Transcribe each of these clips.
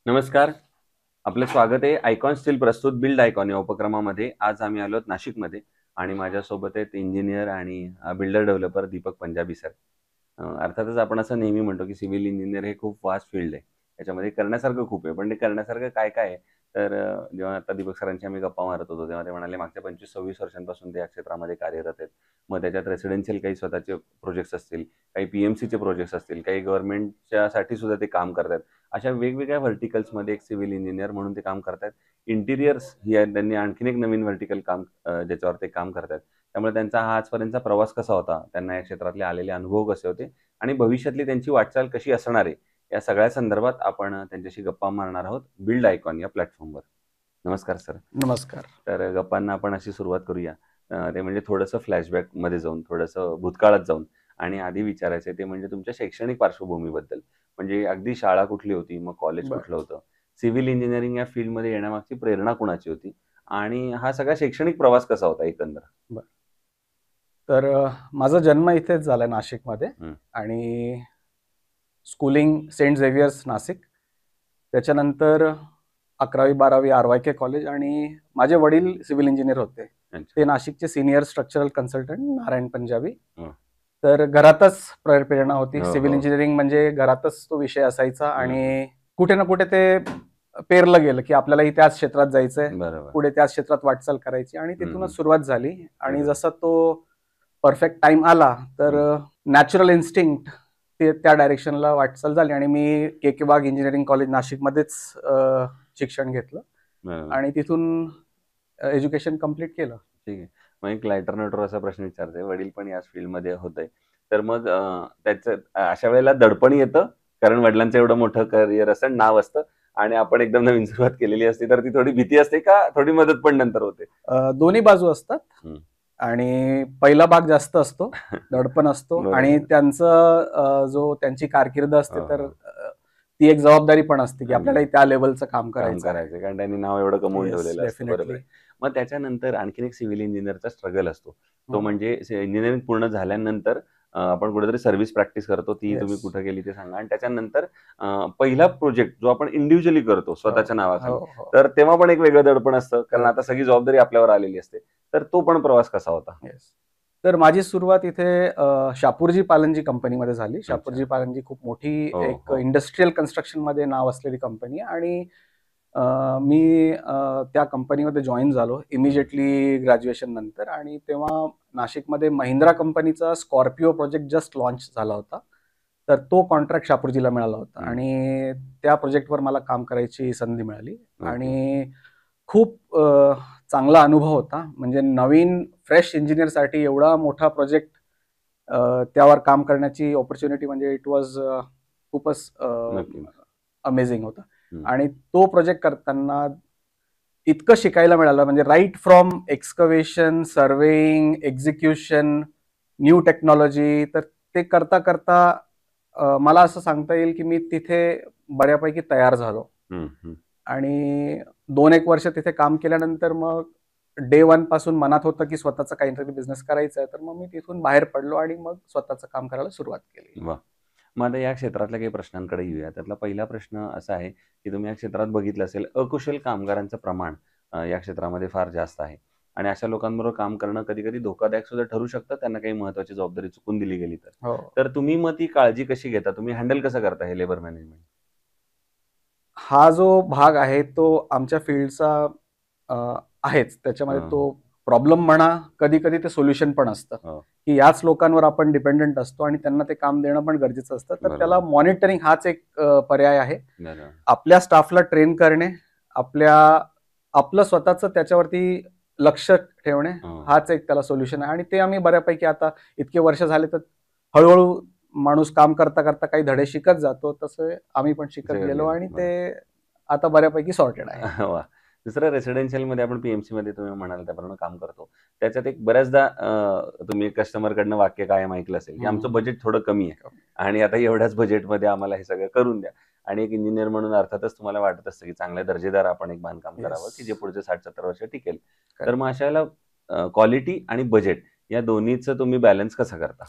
नमस्कार. आपलं स्वागत आहे आयकॉन स्टील प्रस्तुत बिल्ड आयकॉन या उपक्रमामध्ये. आज आम्ही आलो आहोत नाशिकमध्ये आणि माझ्यासोबत आहेत इंजिनियर आणि builder developer Deepak Punjabi sir. अर्थातच आपण असं नेहमी म्हणतो की सिव्हिल इंजिनियर हे खूप वास्ट फील्ड आहे. त्याच्यामध्ये करण्यासारखं खूप आहे. पण ते करण्यासारखं काय-काय आहे? तर जेव्हा आता दीपक सरांशी आम्ही गप्पा मारत होतो, तेव्हा ते म्हणाले मागच्या 25-26 वर्षांपासून ते या क्षेत्रामध्ये कार्यरत आहेत. मग त्याच्यात रेसिडेन्शियल काही स्वतःचे प्रोजेक्ट्स असतील, काही पी-एम-सीचे प्रोजेक्ट्स असतील, काही गव्हर्नमेंटच्यासाठी सुद्धा ते काम करतात. अशा वेगवेगळ्या व्हर्टिकल्समध्ये एक सिव्हिल इंजिनियर म्हणून ते काम करतात. इंटिरियर्स ही आहे, त्यांनी आणखीन एक नवीन व्हर्टिकल काम ज्याच्यावर ते काम करतात. त्यामुळे त्यांचा हा आजपर्यंतचा प्रवास कसा होता, त्यांना या क्षेत्रातले आलेले अनुभव कसे होते आणि भविष्यातली त्यांची वाटचाल कशी असणार आहे, या सगळ्या संदर्भात आपण त्यांच्याशी गप्पा मारणार आहोत बिल्ड आयकॉन या प्लॅटफॉर्मवर. नमस्कार सर. नमस्कार. तर गप्पांना आपण अशी सुरुवात करूया. ते म्हणजे थोडंसं फ्लॅशबॅकमध्ये जाऊन, थोडंसं भूतकाळात जाऊन आणि आधी विचारायचं आहे ते म्हणजे तुमच्या शैक्षणिक पार्श्वभूमीबद्दल. म्हणजे अगदी शाळा कुठली होती, मग कॉलेज बरं. कुठलं होतं? सिव्हिल इंजिनिअरिंग या फील्डमध्ये येण्यामागची प्रेरणा कुणाची होती? आणि हा सगळा शैक्षणिक प्रवास कसा होता एकंदर? बरं. तर माझा जन्म इथेच झाला नाशिकमध्ये हं. आणि स्कूलिंग सेंट झेवियर्स नाशिक. त्याच्यानंतर 11वी-12वी आर-वाय-के कॉलेज आणि माझे वडील सिव्हिल इंजिनियर होते. अच्छा. ते नाशिकचे senior structural consultant Narayan Punjabi. हं. तर घरातच प्रेरणा होती. हो, सिव्हिल हो. इंजिनिअरिंग म्हणजे घरातच तो विषय असायचा हं, हं. आणि कुठे ना कुठे ते पेरलं गेलं की आपल्यालाही त्याच क्षेत्रात जायचंय. बरोबर. पुढे त्याच क्षेत्रात वाटचाल करायची आणि हं, हं. तिथूनच सुरुवात झाली आणि बरोबर. जसा तो परफेक्ट टाइम आला तर नॅचरल इन्स्टिंक्ट ते त्या डायरेक्शनला वाटचाल झाली आणि मी के बाग इंजिनिअरिंग कॉलेज नाशिकमध्येच शिक्षण घेतलं बरोबर. आणि तिथून एज्युकेशन कम्प्लीट केलं. ठीक आहे. मग एक लाइटर नोटवर असा प्रश्न विचारते, वडील पण याच फील्डमध्ये होते. तर मग त्याचं अशा वेळेला दडपण येतं? कारण वडिलांचं एवढं मोठं करियर असतं, नाव असतं आणि आपण एकदम नवीन सुरुवात केलेली असते, तर ती थोडी भीती असते का थोडी मदत पण नंतर होते? दोन्ही बाजू असतात हं. आणि पहिला भाग जास्त असतो, दडपण असतो आणि बरोबर. त्यांचं जो त्यांची कारकीर्द असते हो, तर हो. ती एक जबाबदारी पण असते की अगदी. आपल्यालाही त्या लेवलचं काम काम करायचं आहे. करायचं कारण त्यांनी नाव एवढं कमवून येस, ठेवलेलं असतं. बरोबर डेफिनेटली. आहे. मग त्याच्यानंतर आणखीन एक सिव्हिल इंजिनिअरचा स्ट्रगल असतो. तो हो. म्हणजे इंजिनिअरिंग पूर्ण झाल्यानंतर आपण कुठेतरी सर्व्हिस प्रॅक्टिस करतो. ती तुम्ही येस. कुठे केली ते सांगा आणि त्याच्यानंतर पहिला प्रोजेक्ट जो आपण इंडिव्हिज्युअली करतो हो, स्वतःच्या हो, नावाखाली, हो. तर तेव्हा पण एक वेगळं दडपण असतं. कारण आता करेक्ट. सगळी जबाबदारी आपल्यावर आलेली असते. तर तो पण प्रवास कसा होता? येस. तर माझी सुरुवात इथे शापूरजी पालनजी कंपनीमध्ये झाली. अच्छा. शापूरजी पालनजी खूप मोठी हो, एक हो. इंडस्ट्रियल कन्स्ट्रक्शनमध्ये नाव असलेली कंपनी आहे आणि मी त्या कंपनीमध्ये जॉइन झालो हं. इमिजिएटली ग्रॅज्युएशन नंतर आणि तेव्हा नाशिकमध्ये महिंद्रा कंपनीचा स्कॉर्पिओ प्रोजेक्ट जस्ट लॉन्च झाला होता. तर तो कॉन्ट्रॅक्ट शापूरजीला मिळाला होता हं. आणि त्या प्रोजेक्टवर मला काम करायची संधी मिळाली ओके. आणि खूप चांगला अनुभव होता. म्हणजे नवीन फ्रेश इंजिनिअरसाठी एवढा मोठा प्रोजेक्ट त्यावर काम करण्याची अपॉर्च्युनिटी म्हणजे इट वॉज खूपच नक्कीच. अमेझिंग होता. हं. आणि तो प्रोजेक्ट करताना इतकं शिकायला मिळालं म्हणजे right from excavation, surveying, execution, new technology तर ते करता मला असं सांगता येईल की मी तिथे बऱ्यापैकी तयार झालो. हं, हं. आणि 2-1 वर्ष तिथे काम केल्यानंतर मग डे वन पासून मनात होतं की स्वतःचा काहीतरी बिझनेस करायचा आहे. तर मग मी तिथून बाहेर पडलो आणि मग स्वतःचं काम करायला सुरुवात केली. वाह! मग आता या क्षेत्रातल्या काही प्रश्नांकडे येऊया. त्यातला पहिला प्रश्न असा आहे, की तुम्ही या क्षेत्रात बघितलं असेल, अकुशल कामगारांचं प्रमाण या क्षेत्रामध्ये फार जास्त आहे आणि अशा लोकांबरोबर काम करणं कधी-कधी धोकादायक सुद्धा ठरू शकतं, त्यांना काही महत्त्वाची जबाबदारी चुकून दिली गेली तर. हो. तर तुम्ही मग ती काळजी कशी घेता? तुम्ही हँडल कसं करता हे लेबर मॅनेजमेंट? हा जो भाग आहे तो आमच्या फील्डचा अ, आहेच. त्याच्यामध्ये हं, तो प्रॉब्लेम म्हणा, कधी-कधी ते सोल्युशन पण असतं, हो. की याच लोकांवर आपण डिपेंडंट असतो आणि त्यांना ते काम देणं पण गरजेचं असतं. तर त्याला बरोबर. मॉनिटरिंग हाच एक पर्याय आहे. बरोबर. आपल्या स्टाफला ट्रेन करणे, आपल्या आपलं स्वतःचं त्याच्यावरती लक्ष ठेवणे, हं. हाच एक त्याला सोल्युशन आहे आणि ते आम्ही बऱ्यापैकी आता इतके वर्ष झाले तर हळू माणूस काम करता काही धडे शिकत जातो. तसं आम्ही पण शिकत सगळंच गेलो गेलं. आणि ते बरं. आता बऱ्यापैकी सॉर्टेड आहे. वाह! दुसरं रेसिडेन्शियलमध्ये आपण पी-एम-सीमध्ये तुम्ही म्हणाल त्याप्रमाणे काम करतो. त्याच्यात एक बऱ्याचदा तुम्ही कस्टमरकडनं वाक्य कायम ऐकलं असेल, की आमचं हं. बजेट थोडं कमी आहे आणि आता एवढ्याच बजेटमध्ये आम्हाला हे सगळं करून द्या. आणि एक इंजिनिअर म्हणून अर्थातच तुम्हाला वाटत असतं, की चांगल्या दर्जेदार आपण एक बांधकाम येस. करावं, की जे पुढचे 60-70 वर्ष टिकेल. तर करेक्ट. मग अशा वेळेला क्वालिटी आणि बजेट या दोन्हीचं तुम्ही बॅलन्स कसं करता?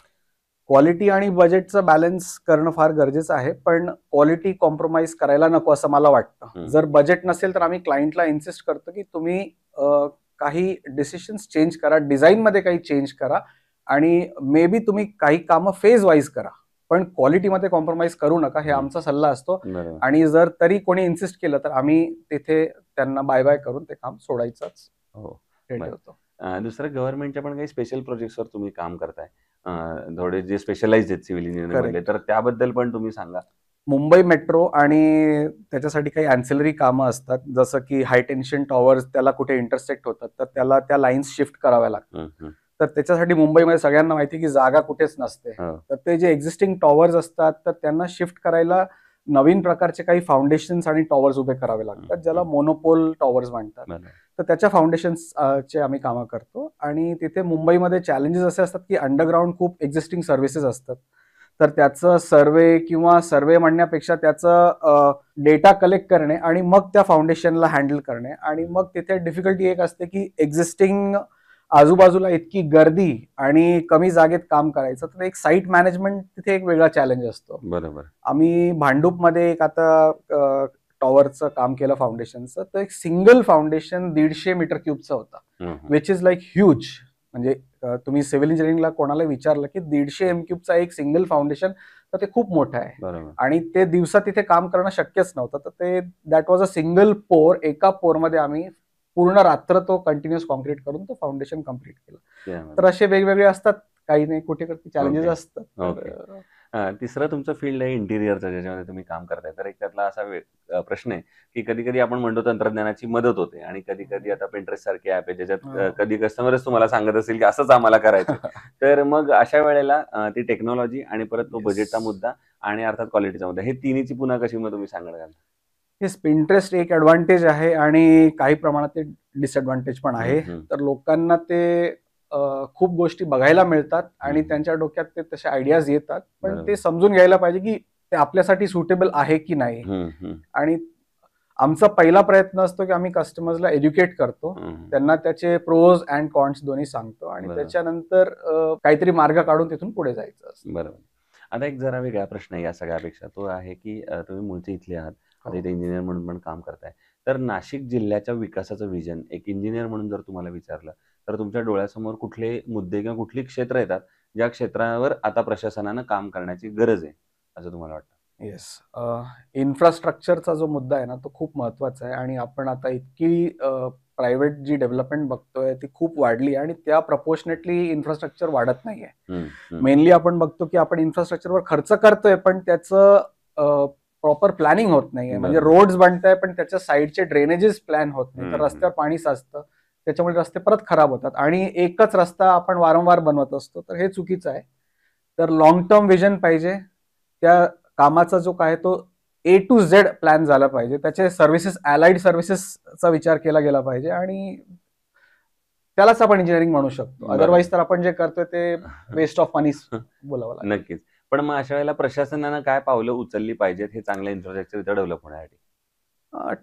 क्वालिटी आणि बजेटचं बॅलन्स करणं फार गरजेचं आहे, पण क्वालिटी कॉम्प्रोमाइज करायला नको असं मला वाटतं. जर बजेट नसेल तर आम्ही क्लायंटला इन्सिस्ट करतो की तुम्ही काही डिसिशन्स चेंज करा, डिझाईनमध्ये काही चेंज करा आणि मे बी तुम्ही काही कामं फेज वाईज करा, पण क्वालिटीमध्ये कॉम्प्रोमाइज करू नका, हे आमचा सल्ला असतो. बरोबर. आणि जर तरी कोणी इन्सिस्ट केलं तर आम्ही तिथे त्यांना बाय बाय करून ते काम सोडायचंच हो. हे बरं. ठेवतो. दुसरं गव्हर्नमेंटच्या पण काही स्पेशल प्रोजेक्ट्सवर तुम्ही काम करताय. थोडे जे स्पेशलाइज्ड आहेत सिव्हिल इंजिनिअरिंग मधले, Correct. तर त्याबद्दल पण तुम्ही सांगा. मुंबई मेट्रो आणि त्याच्यासाठी काही अँसिलरी कामं असतात, जसं की हाय टेन्शन टॉवर्स त्याला कुठे इंटरसेक्ट होतात, तर त्याला त्या लाईन्स शिफ्ट कराव्या लागतात. हं, हं. तर त्याच्यासाठी मुंबईमध्ये सगळ्यांना माहिती की जागा कुठेच नसते. हो. तर ते जे एक्झिस्टिंग टॉवर्स असतात, तर त्यांना शिफ्ट करायला नवीन प्रकारचे काही फाउंडेशन्स आणि टॉवर्स उभे करावे लागतात, ज्याला मोनोपोल टॉवर्स म्हणतात. बरोबर. तर त्याच्या फाउंडेशन्स चे आम्ही कामं करतो आणि तिथे मुंबईमध्ये चॅलेंजेस असे असतात की अंडरग्राऊंड खूप एक्झिस्टिंग सर्व्हिसेस असतात. तर त्याचं सर्वे म्हणण्यापेक्षा त्याचं डेटा कलेक्ट करणे आणि मग त्या फाउंडेशनला हँडल करणे आणि मग तिथे डिफिकल्टी एक असते की एक्झिस्टिंग आजूबाजूला इतकी गर्दी आणि कमी जागेत काम करायचं, तर एक साईट मॅनेजमेंट तिथे एक वेगळा चॅलेंज असतो. बरोबर. आम्ही भांडूपमध्ये एक आता टॉवरचं काम केलं फाउंडेशनचं, तर एक सिंगल फाउंडेशन 150 मीटर क्यूबचा होता, हं, हं. Which is like huge. म्हणजे तुम्ही सिव्हिल इंजिनिअरिंगला कोणाला विचारलं की 150 M³ एक सिंगल फाउंडेशन, तर ते खूप मोठं आहे बरोबर. आणि ते दिवसात तिथे काम करणं शक्यच नव्हतं. तर ते दॅट वॉज अ सिंगल पोर. एका पोरमध्ये आम्ही पूर्ण रात्र तो कंटिन्युअस कॉन्क्रीट करून तो फाउंडेशन कम्प्लीट केलं. त्यामध्ये. तर असे वेगवेगळे असतात, काही नाही कुठे चॅलेंजेस Okay. असतात. Okay. तर तिसरं तुमचं फील्ड आहे इंटिरियरचं, ज्याच्यामध्ये तुम्ही काम करताय. तर एक त्यातला असा प्रश्न आहे, की कधी-कधी आपण म्हणतो तंत्रज्ञानाची मदत होते आणि कधी-कधी आता Pinterest सारखे ॲप आहे, ज्याच्यात कधी कस्टमरच तुम्हाला सांगत असेल, की असंच आम्हाला करायचंय. तर मग अशा वेळेला ती टेक्नॉलॉजी आणि परत तो Yes. बजेटचा मुद्दा आणि अर्थात क्वालिटीचा मुद्दा, हे तिन्हीची पुन्हा कशी मग तुम्ही सांगाल का? येस, Pinterest एक ॲडव्हांटेज आहे आणि काही प्रमाणात ते डिसएडव्हांटेज पण आहे. हं, हं. तर लोकांना ते खूप गोष्टी बघायला मिळतात आणि हं. त्यांच्या डोक्यात ते तसे आयडियाज येतात. पण बरोबर. ते समजून घ्यायला पाहिजे की ते आपल्यासाठी सुटेबल आहे की नाही. हं, हं. आणि आमचा पहिला प्रयत्न असतो की आम्ही कस्टमर्सला एज्युकेट करतो. हं. त्यांना त्याचे प्रोज अँड कॉन्स दोन्ही सांगतो आणि बरोबर. त्याच्यानंतर काहीतरी मार्ग काढून तिथून पुढे जायचं असतं. बरोबर. आता एक जरा वेगळा प्रश्न आहे या सगळ्यापेक्षा. तो आहे की तुम्ही मूळचे इथले आहात. आता इथे इंजिनिअर म्हणून पण काम करताय. तर नाशिक जिल्ह्याच्या विकासाचं व्हिजन एक इंजिनिअर म्हणून जर तुम्हाला विचारलं, तर तुमच्या डोळ्यासमोर कुठले मुद्दे किंवा कुठली क्षेत्र येतात, ज्या क्षेत्रावर आता प्रशासनानं काम करण्याची गरज आहे, असं तुम्हाला वाटतं? येस. इन्फ्रास्ट्रक्चरचा जो मुद्दा आहे ना, तो खूप महत्वाचा आहे आणि आपण आता इतकी प्रायव्हेट जी डेव्हलपमेंट बघतोय ती खूप वाढली आणि त्या प्रपोर्शनेटली इन्फ्रास्ट्रक्चर वाढत नाहीये. हं, हं. मेनली आपण बघतो की आपण इन्फ्रास्ट्रक्चरवर खर्च करतोय, पण त्याचं प्रॉपर प्लॅनिंग होत नाहीये. म्हणजे बरोबर. रोड्स बनताय, पण त्याच्या साईडचे ड्रेनेजेस प्लॅन होत नाही. तर हं, रस्त्यावर पाणी साचतं. त्याच्यामुळे रस्ते परत खराब होतात आणि एकच रस्ता आपण वारंवार बनवत असतो. तर हे चुकीचं आहे. तर लॉंग टर्म व्हिजन पाहिजे. त्या कामाचा जो काय तो A to Z प्लॅन झाला पाहिजे. त्याचे सर्व्हिसेस, अलाइड सर्व्हिसेसचा विचार केला गेला पाहिजे आणि त्यालाच आपण इंजिनिअरिंग म्हणू शकतो. बरोबर. अदरवाईज तर आपण जे करतोय ते वेस्ट ऑफ मनी बोलावं लागेल. नक्कीच. पण मग अशा वेळेला प्रशासनानं काय पावलं उचलली पाहिजेत हे चांगलं इन्फ्रास्ट्रक्चर इथं डेव्हलप होण्यासाठी? अ,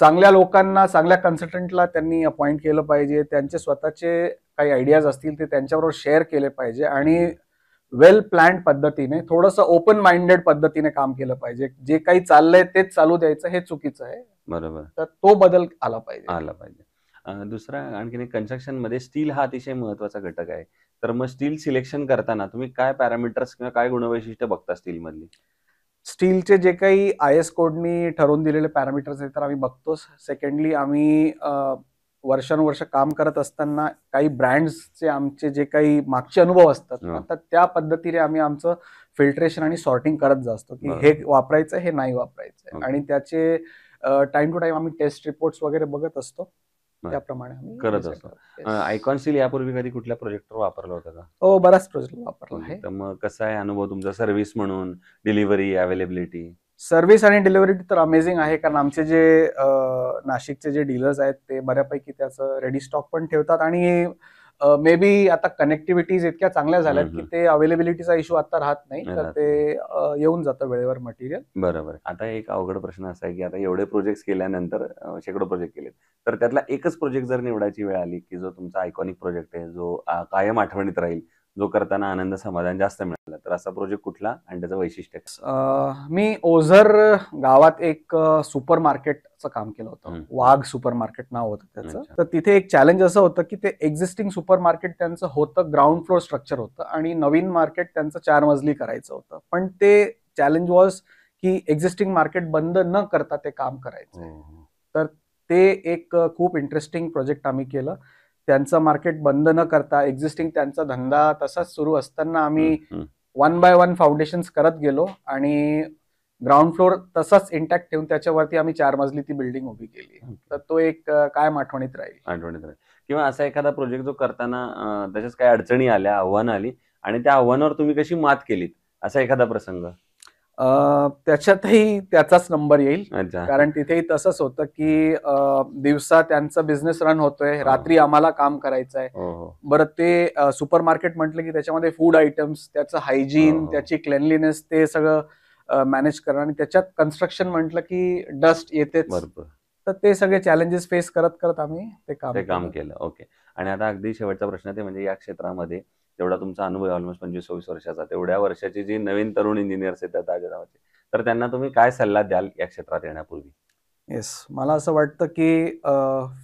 चांगल्या लोकांना, चांगल्या कन्सल्टंटला त्यांनी अपॉइंट केलं पाहिजे. त्यांचे स्वतःचे काही आयडियाज असतील ते त्यांच्याबरोबर शेअर केले पाहिजे आणि वेल प्लॅन्ड पद्धतीने, थोडंसं ओपन माइंडेड पद्धतीने काम केलं पाहिजे. जे काही चाललंय तेच चालू द्यायचं हे चुकीचं आहे. बरोबर. तर तो बदल आला पाहिजे. आला पाहिजे. दुसरा आणखीन एक कन्स्ट्रक्शनमध्ये स्टील हा अतिशय महत्त्वाचा घटक आहे. तर मग स्टील सिलेक्शन करताना तुम्ही काय पॅरामीटर्स किंवा काय गुणवैशिष्ट्य बघता स्टीलमधली? स्टीलचे जे काही IS कोडनी ठरवून दिलेले पॅरामीटर्स आहेत तर आम्ही बघतोच. सेकंडली आम्ही वर्षानुवर्ष काम करत असताना काही ब्रँड्सचे आमचे जे काही मागचे अनुभव असतात ना, तर त्या पद्धतीने आम्ही आमचं फिल्ट्रेशन आणि सॉर्टिंग करत जा असतो की हे वापरायचं, हे नाही वापरायचं आणि त्याचे टाइम टू टाइम आम्ही टेस्ट रिपोर्ट्स वगैरे बघत असतो. त्याप्रमाणे आम्ही करत असतो. आयकॉन स्टील यापूर्वी कधी कुठल्या प्रोजेक्टवर वापरलं होतं का? हो, बऱ्याच प्रोजेक्ट वापरला आहे. तर मग कसा आहे अनुभव तुमचा सर्व्हिस म्हणून, डिलिव्हरी, अवेलेबिलिटी? सर्व्हिस आणि डिलिव्हरी तर अमेझिंग आहे कारण आमचे जे नाशिकचे जे डीलर्स आहेत ते बऱ्यापैकी त्याचं रेडी स्टॉक पण ठेवतात आणि मे बी आता कनेक्टिव्हिटीज इतक्या चांगल्या झाल्यात की ते अवेलेबिलिटीचा इश्यू आता राहत नाही. तर ते येऊन जातं वेळेवर मटेरियल. बरोबर. आता एक अवघड प्रश्न असा आहे की आता एवढे प्रोजेक्ट्स केल्यानंतर शेकडो प्रोजेक्ट केलेत. तर त्यातला एकच प्रोजेक्ट जर निवडायची वेळ आली की जो तुमचा आयकॉनिक प्रोजेक्ट आहे, जो कायम आठवणीत राहील, जो करताना आनंद समाधान जास्त मिळालं, तर असा प्रोजेक्ट कुठला आणि त्याचं वैशिष्ट्य काय? मी ओझर गावात एक सुपर मार्केटचं काम केलं होतं. हम्म. वाघ सुपर मार्केट नाव होतं त्याचं. अच्छा. तर तिथे एक चॅलेंज असं होतं की ते एक्झिस्टिंग सुपर मार्केट त्यांचं होतं, ग्राउंड फ्लोर स्ट्रक्चर होतं आणि नवीन मार्केट त्यांचं 4 मजली करायचं होतं. पण ते चॅलेंज वॉज की एक्झिस्टिंग मार्केट बंद न करता ते काम करायचं. हो. तर ते एक खूप इंटरेस्टिंग प्रोजेक्ट आम्ही केलं. त्यांचं मार्केट बंद न करता एक्झिस्टिंग त्यांचा धंदा तसाच सुरू असताना आम्ही हम्म. 1 बाय 1 फाउंडेशन्स करत गेलो आणि ग्राउंड फ्लोर तसाच इंटॅक्ट ठेवून त्याच्यावरती आम्ही 4 मजली ती बिल्डिंग उभी केली. तर तो एक कायम आठवणीत राहील. आठवणीत राहील. किंवा असा एखादा प्रोजेक्ट जो करताना त्याच्यात काही अडचणी आल्या, आव्हानं आली आणि त्या आव्हानावर तुम्ही कशी मात केलीत, असा एखादा प्रसंग? त्याच्यातही त्याचाच नंबर येईल. अच्छा. कारण तिथेही तसंच होतं की दिवसा त्यांचा बिझनेस रन होतोय, रात्री आम्हाला काम करायचं आहे. हो. बरं ते सुपर मार्केट म्हटलं की त्याच्यामध्ये फूड आयटम्स, त्याचं हायजीन, हो. त्याची क्लेनलीनेस ते सगळं मॅनेज करणं आणि त्याच्यात कन्स्ट्रक्शन म्हटलं की डस्ट येतेच. बरोबर. तर ते सगळे चॅलेंजेस फेस करत करत आम्ही ते ते काम काम केलं. ओके. आणि आता अगदी शेवटचा प्रश्न ते म्हणजे या क्षेत्रामध्ये तेवढा तुमचा अनुभव आहे ऑलमोस्ट 25-26 वर्षाचा. तेवढ्या वर्षाची जी नवीन तरुण इंजिनियर्स येतात ताज्या नावाचे, तर त्यांना तुम्ही काय सल्ला द्याल या क्षेत्रात येण्यापूर्वी? येस, मला असं वाटतं की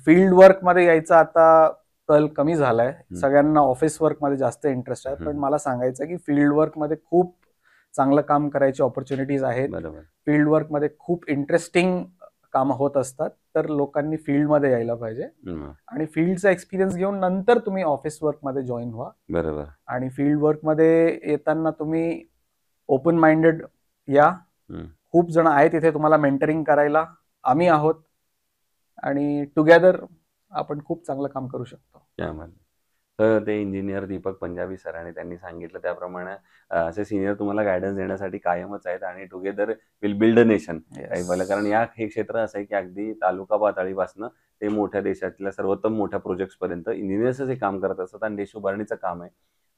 फील्ड वर्कमध्ये यायचा आता कल कमी झालाय. सगळ्यांना ऑफिस वर्कमध्ये जास्त इंटरेस्ट आहे. पण मला सांगायचं की फील्ड वर्कमध्ये खूप चांगलं काम करायची ऑपॉर्च्युनिटीज आहेत. बरोबर. फील्ड वर्कमध्ये खूप इंटरेस्टिंग कामं होत असतात. तर लोकांनी फील्डमध्ये यायला पाहिजे आणि फील्डचा एक्सपिरियन्स घेऊन नंतर तुम्ही ऑफिस वर्कमध्ये जॉईन व्हा. बरोबर. आणि फील्ड वर्कमध्ये येताना तुम्ही ओपन माइंडेड या. खूप जण आहेत तिथे तुम्हाला मेंटरिंग करायला. आम्ही आहोत आणि टुगेदर आपण खूप चांगलं काम करू शकतो. त्यामध्ये तर ते इंजिनियर दीपक पंजाबी सर आणि त्यांनी सांगितलं त्याप्रमाणे असे सिनियर तुम्हाला गायडन्स देण्यासाठी कायमच आहेत आणि together will build a nation. काही बोला, कारण हे क्षेत्र असं आहे की अगदी तालुका पातळीपासून ते मोठ्या देशातल्या सर्वोत्तम मोठ्या प्रोजेक्ट्स पर्यंत इंजिनियर्सच हे काम करत असतात आणि देश उभारणीचं काम आहे.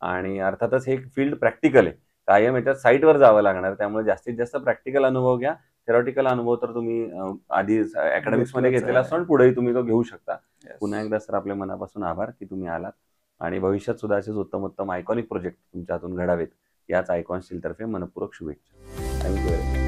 आणि अर्थातच हे फील्ड प्रॅक्टिकल आहे. कायम याच्यात साईटवर जावं लागणार. त्यामुळे जास्तीत जास्त प्रॅक्टिकल अनुभव घ्या. थेरॉटिकल अनुभव तर तुम्ही आधी अकॅडमिक्समध्ये घेतलेला असतो आणि पुढेही तुम्ही तो घेऊ शकता. पुन्हा एकदा सर आपल्या मनापासून आभार की तुम्ही आलात आणि भविष्यात सुद्धा असेच उत्तम उत्तम आयकॉनिक प्रोजेक्ट तुमच्या हातून घडावेत याच आयकॉन स्टील तर्फे मनपूर्वक शुभेच्छा. थँक्यू.